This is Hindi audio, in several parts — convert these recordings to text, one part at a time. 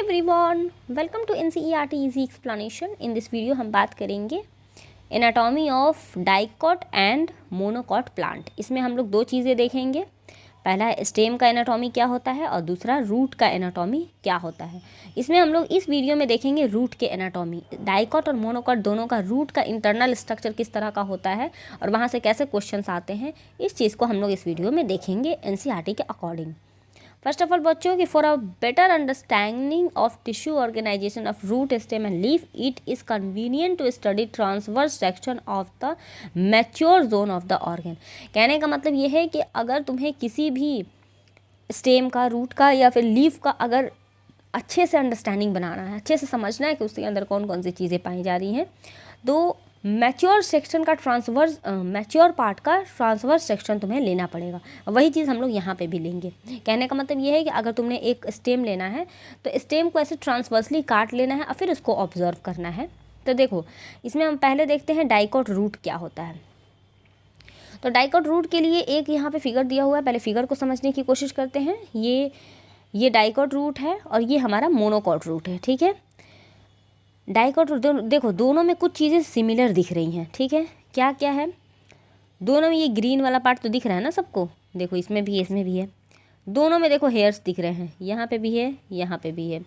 Everyone, welcome to NCERT easy explanation. In this video हम बात करेंगे anatomy of dicot and monocot plant. इसमें हम लोग दो चीज़ें देखेंगे। पहला है स्टेम का एनाटॉमी क्या होता है और दूसरा रूट का एनाटॉमी क्या होता है। इसमें हम लोग इस वीडियो में देखेंगे रूट के एनाटॉमी, डाइकॉट और मोनोकॉट दोनों का रूट का इंटरनल स्ट्रक्चर किस तरह का होता है और वहाँ से कैसे क्वेश्चंस आते हैं। इस चीज़ को हम लोग इस वीडियो में देखेंगे एनसीईआरटी के अकॉर्डिंग। फर्स्ट ऑफ ऑल बच्चों कि for a better understanding of tissue organisation of root stem and leaf it is convenient to study transverse section of the mature zone of the organ. कहने का मतलब ये है कि अगर तुम्हें किसी भी स्टेम का, रूट का या फिर लीफ का अगर अच्छे से अंडरस्टैंडिंग बनाना है, अच्छे से समझना है कि उसके अंदर कौन कौन सी चीज़ें पाई जा रही हैं, तो मैच्योर सेक्शन का मैच्योर पार्ट का ट्रांसवर्स सेक्शन तुम्हें लेना पड़ेगा। वही चीज़ हम लोग यहाँ पे भी लेंगे। कहने का मतलब ये है कि अगर तुमने एक स्टेम लेना है तो स्टेम को ऐसे ट्रांसवर्सली काट लेना है और फिर उसको ऑब्जर्व करना है। तो देखो, इसमें हम पहले देखते हैं डाइकॉट रूट क्या होता है। तो डाइकॉट रूट के लिए एक यहाँ पे फिगर दिया हुआ है, पहले फिगर को समझने की कोशिश करते हैं। ये डाइकॉट रूट है और ये हमारा मोनोकॉट रूट है, ठीक है। डाइकॉट देखो, दोनों में कुछ चीज़ें सिमिलर दिख रही हैं, ठीक है। क्या क्या है दोनों में? ये ग्रीन वाला पार्ट तो दिख रहा है ना सबको, देखो इसमें भी है, इसमें भी है। दोनों में देखो हेयर्स दिख रहे हैं, यहाँ पे भी है, यहाँ पे भी है।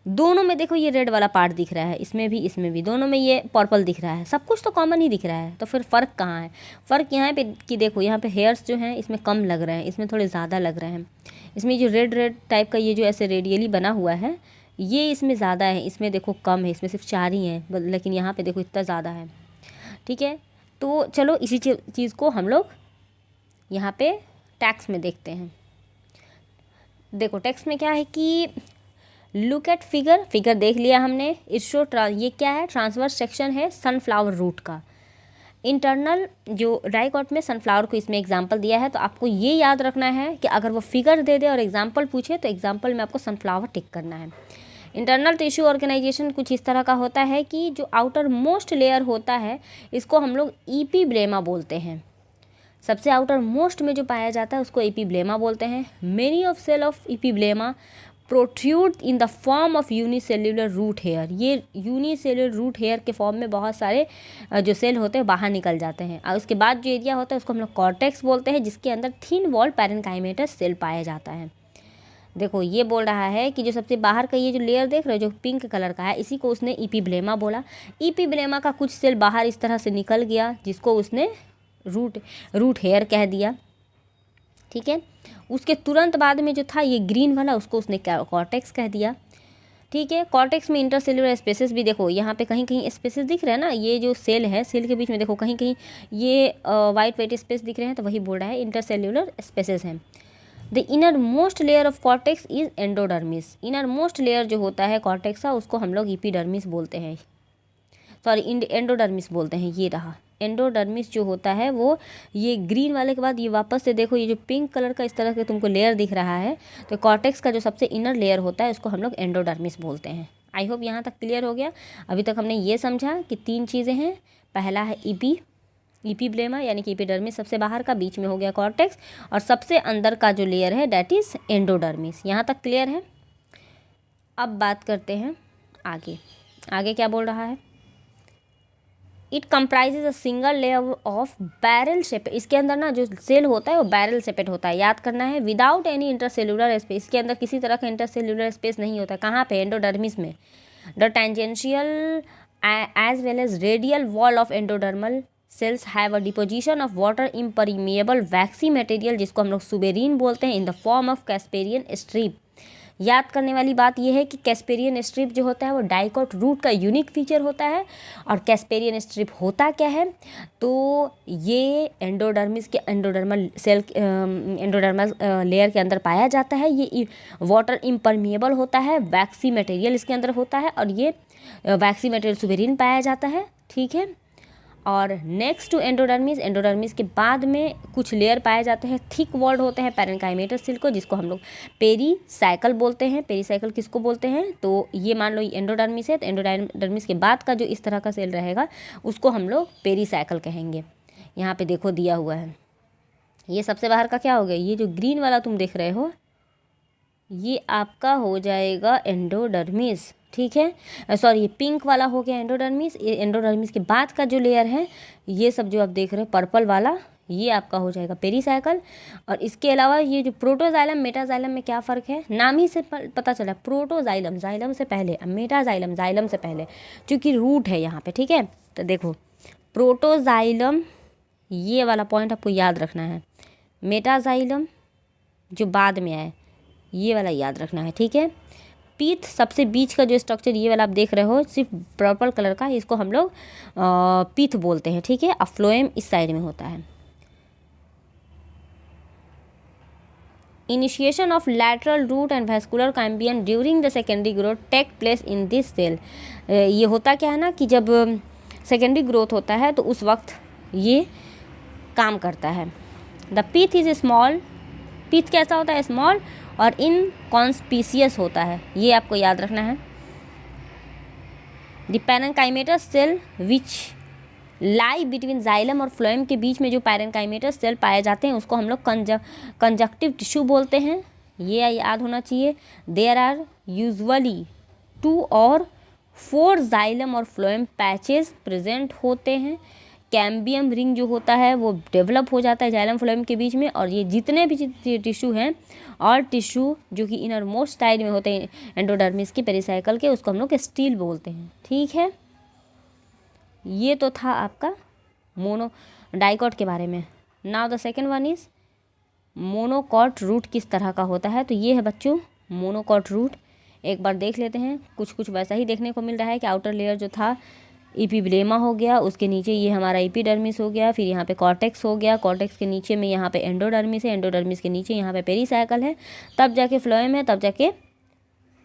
दोनों में देखो ये रेड वाला पार्ट दिख रहा है, इसमें भी, इसमें भी। दोनों में ये पर्पल दिख रहा है। सब कुछ तो कॉमन ही दिख रहा है। तो फिर फ़र्क कहाँ है? फ़र्क यहाँ पे कि देखो, यहाँ पे हेयर्स जो हैं इसमें कम लग रहे हैं, इसमें थोड़े ज़्यादा लग रहे हैं। इसमें जो रेड रेड टाइप का ये जो ऐसे रेडियली बना हुआ है, ये इसमें ज़्यादा है, इसमें देखो कम है, इसमें सिर्फ 4 ही हैं, लेकिन यहाँ पे देखो इतना ज़्यादा है, ठीक है। तो चलो इसी चीज़ को हम लोग यहाँ पे टैक्स में देखते हैं। देखो टैक्स में क्या है कि लुक एट फिगर देख लिया हमने। इसको ये क्या है? ट्रांसवर्स सेक्शन है सनफ्लावर रूट का। इंटरनल जो डाइकॉट में सनफ्लावर को इसमें एग्जांपल दिया है, तो आपको ये याद रखना है कि अगर वो फिगर दे दे और एग्जांपल पूछे तो एग्जांपल में आपको सनफ्लावर टिक करना है। इंटरनल टिश्यू ऑर्गेनाइजेशन कुछ इस तरह का होता है कि जो आउटर मोस्ट लेयर होता है इसको हम लोग ईपीब्लेमा बोलते हैं। सबसे आउटर मोस्ट में जो पाया जाता है उसको ईपीब्लेमा बोलते हैं। Many of cell of epiblema protrude in the form of unicellular root hair. ये यूनिसेल्युलर रूट हेयर के फॉर्म में बहुत सारे जो सेल होते हैं बाहर निकल जाते हैं। और उसके बाद जो एरिया होता है उसको हम लोग कॉर्टेक्स बोलते हैं, जिसके अंदर थिन वॉल पैरेन्काइमेटस सेल पाया जाता है। देखो ये बोल रहा है कि जो सबसे बाहर का ये जो लेयर देख रहे हो जो पिंक कलर का है, इसी को उसने ईपीब्लेमा बोला। ईपीब्लेमा का कुछ सेल बाहर इस तरह से निकल गया जिसको उसने रूट हेयर कह दिया, ठीक है। उसके तुरंत बाद में जो था ये ग्रीन वाला, उसको उसने कॉर्टेक्स कह दिया, ठीक है। कॉर्टेक्स में इंटरसेलुलर स्पेसेस भी देखो, यहाँ पे कहीं कहीं स्पेसेस दिख रहे हैं ना, ये जो सेल है सेल के बीच में देखो कहीं कहीं ये वाइट वाइट स्पेस दिख रहे हैं, तो वही बोल रहा है इंटरसेल्युलर स्पेसेस हैं। The inner most layer of cortex is endodermis. Inner most layer जो होता है कॉर्टेक्स का उसको हम लोग ईपीडर्मिस बोलते हैं, सॉरी एंडोडर्मिस बोलते हैं। ये रहा एंडोडर्मिस जो होता है वो, ये ग्रीन वाले के बाद ये वापस से देखो ये जो पिंक कलर का इस तरह के तुमको लेयर दिख रहा है, तो कॉर्टेक्स का जो सबसे इनर लेयर होता है उसको हम लोग एंडोडर्मिस बोलते हैं। आई होप यहाँ तक क्लियर हो गया। अभी तक हमने ये समझा कि 3 चीज़ें हैं। पहला है ईपीब्लेमा यानी कि ईपीडर्मिस सबसे बाहर का, बीच में हो गया कॉर्टेक्स, और सबसे अंदर का जो लेयर है डैट इज़ एंडोडर्मिस। यहाँ तक क्लियर है। अब बात करते हैं आगे क्या बोल रहा है। It comprises a single layer of barrel shaped. इसके अंदर ना जो सेल होता है वो बैरल शेपेड होता है, याद करना है। विदाउट एनी इंटरसेलुलर स्पेस, इसके अंदर किसी तरह का इंटरसेलुलर स्पेस नहीं होता। कहाँ पे? एंडोडर्मिस में। The tangential as well as radial wall of endodermal cells have a deposition of water impermeable waxy material, जिसको हम लोग सुबेरीन बोलते हैं, in the form of Casparian strip. याद करने वाली बात यह है कि कैस्पेरियन स्ट्रिप जो होता है वो डाइकॉट रूट का यूनिक फीचर होता है। और कैस्पेरियन स्ट्रिप होता क्या है? तो ये एंडोडर्मिस के एंडोडर्मल लेयर के अंदर पाया जाता है। ये वाटर इम्परमिएबल होता है, वैक्सी मटेरियल इसके अंदर होता है, और ये वैक्सी मटेरियल सुबेरीन पाया जाता है, ठीक है। और नेक्स्ट टू एंडोडर्मिस के बाद में कुछ लेयर पाए जाते हैं, थिक वॉल्ड होते हैं पैरेन्काइमेटस सेल को, जिसको हम लोग पेरीसाइकल बोलते हैं। पेरीसाइकल किसको बोलते हैं? तो ये मान लो एंडोडर्मिस है, तो एंडोडर्मिस के बाद का जो इस तरह का सेल रहेगा उसको हम लोग पेरीसाइकल कहेंगे। यहाँ पे देखो दिया हुआ है। ये सबसे बाहर का क्या हो गया? ये जो ग्रीन वाला तुम देख रहे हो ये आपका हो जाएगा एंडोडर्मिस, ठीक है। सॉरी, ये पिंक वाला हो गया एंडोडर्मिस। ये एंडोडर्मिस के बाद का जो लेयर है, ये सब जो आप देख रहे हो पर्पल वाला, ये आपका हो जाएगा पेरीसाइकिल। और इसके अलावा ये जो प्रोटोजाइलम मेटाजाइलम में क्या फ़र्क है, नाम ही से पता चला। प्रोटोजाइलम जाइलम से पहले, अब मेटाजाइलम जाइलम से पहले, क्योंकि रूट है यहाँ पे, ठीक है। तो देखो, प्रोटोजाइलम ये वाला पॉइंट आपको याद रखना है, मेटाजाइलम जो बाद में आए ये वाला याद रखना है, ठीक है। पीथ सबसे बीच का जो स्ट्रक्चर ये वाला आप देख रहे हो सिर्फ पर्पल कलर का, इसको हम लोग पीथ बोलते हैं, ठीक है। फ्लोएम इस साइड में होता है। Initiation of lateral root and vascular cambium during the secondary growth take place in this cell. ये होता क्या है ना कि जब सेकेंडरी ग्रोथ होता है तो उस वक्त ये काम करता है। The pith is small, pith कैसा होता है, स्मॉल और इनकॉन्स्पीशियस होता है, ये आपको याद रखना है। The parenchymatous cell which lie between xylem और फ्लोएम के बीच में जो पैरेन्काइमेटस सेल पाए जाते हैं उसको हम लोग कंजक्टिव टिश्यू बोलते हैं, ये याद होना चाहिए। देयर आर यूजुअली 2 और 4 जाइलम और फ्लोएम पैचेस प्रेजेंट होते हैं। कैम्बियम रिंग जो होता है वो डेवलप हो जाता है जाइलम फ्लोएम के बीच में। और ये जितने भी टिश्यू हैं और टिश्यू जो कि इनर मोस्ट साइड में होते हैं एंडोडर्मिस के पेरीसाइकिल के, उसको हम लोग स्टील बोलते हैं, ठीक है। ये तो था आपका मोनो डाइकॉट के बारे में। Now the second one is monocot root किस तरह का होता है। तो ये है बच्चों मोनोकॉट रूट, एक बार देख लेते हैं। कुछ वैसा ही देखने को मिल रहा है कि आउटर लेयर जो था इपिब्लेमा हो गया, उसके नीचे ये हमारा एपिडर्मिस हो गया, फिर यहाँ पे कॉर्टेक्स हो गया, कॉर्टेक्स के नीचे में यहाँ पे एंडोडर्मिस है, एंडोडर्मिस के नीचे यहाँ पे पेरीसाइकिल है, तब जाके फ्लोएम है, तब जाके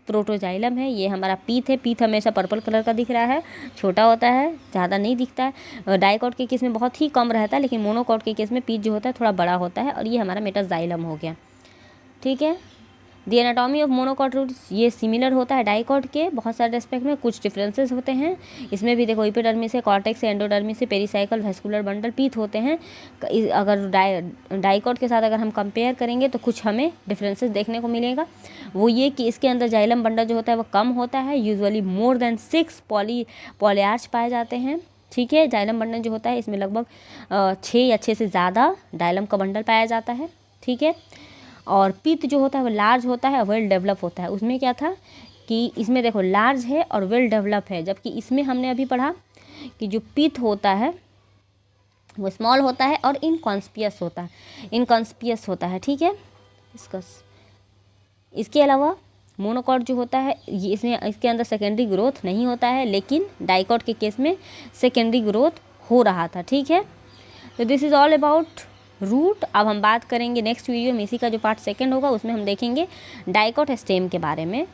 प्रोटोजाइलम है। ये हमारा पीथ है, पीथ हमेशा पर्पल कलर का दिख रहा है, छोटा होता है, ज़्यादा नहीं दिखता है। डाइकॉट के केस में बहुत ही कम रहता है, लेकिन मोनोकॉट के केस में पीथ जो होता है थोड़ा बड़ा होता है। और ये हमारा मेटाजाइलम हो गया, ठीक है। The anatomy of monocot root ये सिमिलर होता है डाइकॉट के बहुत सारे एस्पेक्ट में, कुछ डिफरेंसेस होते हैं इसमें भी। देखो एपिडर्मिस से, कॉर्टेक्स से, एंडोडर्मिस से, पेरीसाइकिल, वैस्कुलर बंडल, पीथ होते हैं। अगर डाइकॉट के साथ अगर हम कंपेयर करेंगे तो कुछ हमें डिफरेंसेस देखने को मिलेगा। वो ये कि इसके अंदर जाइलम बंडल जो होता है वो कम होता है, यूजुअली मोर देन 6 पॉलीआर्च पाए जाते हैं, ठीक है। जाइलम बंडल जो होता है इसमें लगभग 6 या 6 से ज़्यादा डाइलम का बंडल पाया जाता है, ठीक है। और पीथ जो होता है वो लार्ज होता है, वेल डेवलप होता है। उसमें क्या था कि इसमें देखो लार्ज है और वेल डेवलप है, जबकि इसमें हमने अभी पढ़ा कि जो पीथ होता है वो स्मॉल होता है और इनकॉन्स्पियस होता है, ठीक है। इसके अलावा मोनोकॉट जो होता है ये इसके अंदर सेकेंडरी ग्रोथ नहीं होता है, लेकिन डाइकॉट के केस में सेकेंडरी ग्रोथ हो रहा था, ठीक है। तो this is all about root. अब हम बात करेंगे नेक्स्ट वीडियो में, इसी का जो पार्ट सेकंड होगा उसमें हम देखेंगे डाइकॉट स्टेम के बारे में।